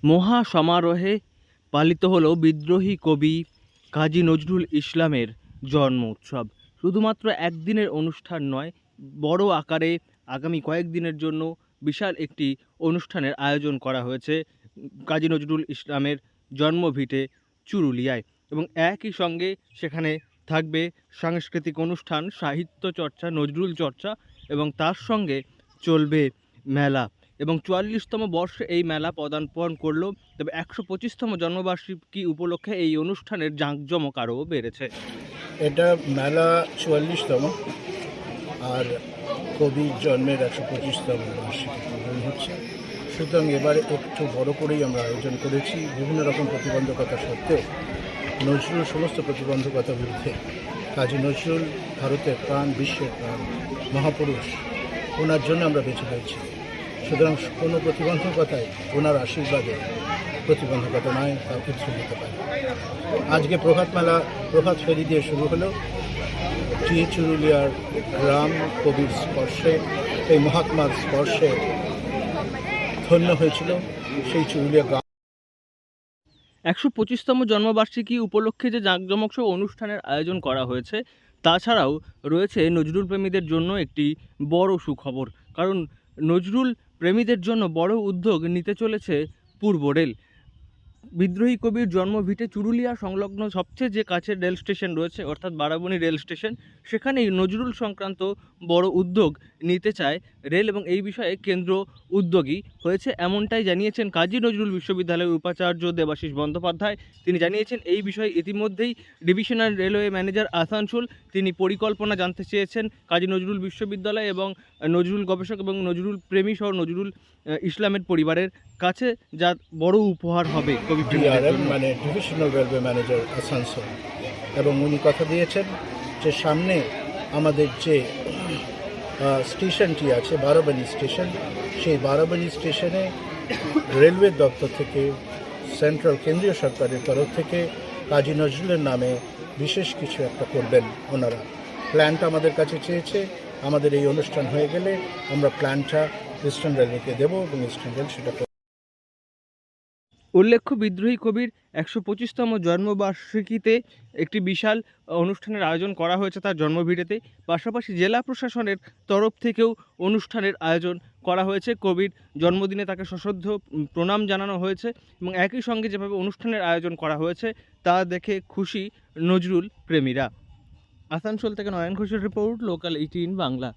মহা সমারোহে পালিত হলো বিদ্রোহী কবি কাজী নজরুল ইসলামের জন্ম উৎসব। শুধুমাত্র একদিনের অনুষ্ঠান নয়, বড় আকারে আগামী কয়েকদিনের জন্য বিশাল একটি অনুষ্ঠানের আয়োজন করা হয়েছে কাজী নজরুল ইসলামের জন্মভিটে চুরুলিয়ায়। এবং একই সঙ্গে সেখানে থাকবে সাংস্কৃতিক অনুষ্ঠান, সাহিত্য চর্চা, নজরুল চর্চা, এবং তার সঙ্গে চলবে মেলা। এবং ৪৪তম বর্ষে এই মেলা পদার্পণ করলো। তবে ১২৫তম জন্মবার্ষিকী উপলক্ষে এই অনুষ্ঠানের জাঁকজমক আরও বেড়েছে। এটা মেলা ৪৪তম, আর কবির জন্মের ১২৫তম বার্ষিকী পালন হচ্ছে। সুতরাং এবারে একটু বড় করেই আমরা আয়োজন করেছি। বিভিন্ন রকম প্রতিবন্ধকতা সত্ত্বেও নজরুল সমস্ত প্রতিবন্ধকতার বিরুদ্ধে, কাজী নজরুল ভারতের প্রাণ, বিশ্বের প্রাণ, মহাপুরুষ, ওনার জন্য আমরা বেঁচে পেয়েছি। সুতরাং কোনো প্রতিবন্ধকতাই ওনার আশীর্বাদে প্রতিবন্ধকতা নয়, তা কিছু হতে পারে। আজকে প্রভাত মেলা প্রভাত ফেরি দিয়ে শুরু হলো। চুরুলিয়ার গ্রাম কবির স্পর্শে, এই মহাত্মার স্পর্শে ধন্য হয়েছিল সেই চুরুলিয়া গ্রাম। ১২৫তম জন্মবার্ষিকী উপলক্ষে যে জাঁকজমক সহ অনুষ্ঠানের আয়োজন করা হয়েছে, তাছাড়াও রয়েছে নজরুল প্রেমীদের জন্য একটি বড় সুখবর। কারণ নজরুল প্রেমীদের জন্য বড় উদ্যোগ নিতে চলেছে পূর্ব রেল। বিদ্রোহী কবির জন্মভিটে চুরুলিয়া সংলগ্ন সবচেয়ে যে কাছের রেল স্টেশন রয়েছে, অর্থাৎ বারাবণী রেল স্টেশন, সেখানেই নজরুল সংক্রান্ত বড় উদ্যোগ নিতে চায় রেল, এবং এই বিষয়ে কেন্দ্র উদ্যোগী হয়েছে এমনটাই জানিয়েছেন কাজী নজরুল বিশ্ববিদ্যালয়ের উপাচার্য দেবাশিস বন্দ্যোপাধ্যায়। তিনি জানিয়েছেন এই বিষয়ে ইতিমধ্যেই ডিভিশনাল রেলওয়ে ম্যানেজার আসানসোল তিনি পরিকল্পনা জানতে চেয়েছেন কাজী নজরুল বিশ্ববিদ্যালয় এবং নজরুল গবেষক এবং নজরুল প্রেমী সহ নজরুল ইসলামের পরিবারের কাছে, যা বড় উপহার হবে ডিআরএম মানে ডিভিশনাল রেলওয়ে ম্যানেজার আসানসোল। এবং উনি কথা দিয়েছেন যে সামনে আমাদের যে স্টেশনটি আছে বারাবণী স্টেশন, সেই বারাবণী স্টেশনে রেলওয়ে দপ্তর থেকে, সেন্ট্রাল কেন্দ্রীয় সরকারের তরফ থেকে কাজী নজরুলের নামে বিশেষ কিছু একটা করবেন ওনারা। প্ল্যানটা আমাদের কাছে চেয়েছে। আমাদের এই অনুষ্ঠান হয়ে গেলে আমরা প্ল্যানটা ইস্টার্ন রেলওয়েকে দেবো এবং ইস্টার্ন রেল সেটা। উল্লেখ্য, বিদ্রোহী কবির ১২৫তম জন্মবার্ষিকীতে একটি বিশাল অনুষ্ঠানের আয়োজন করা হয়েছে তার জন্মভিটেতে। পাশাপাশি জেলা প্রশাসনের তরফ থেকেও অনুষ্ঠানের আয়োজন করা হয়েছে। কবির জন্মদিনে তাকে সশ্রদ্ধ প্রণাম জানানো হয়েছে, এবং একই সঙ্গে যেভাবে অনুষ্ঠানের আয়োজন করা হয়েছে তা দেখে খুশি নজরুল প্রেমীরা। আসানসোল থেকে নয়ন ঘোষের রিপোর্ট, লোকাল 18 বাংলা।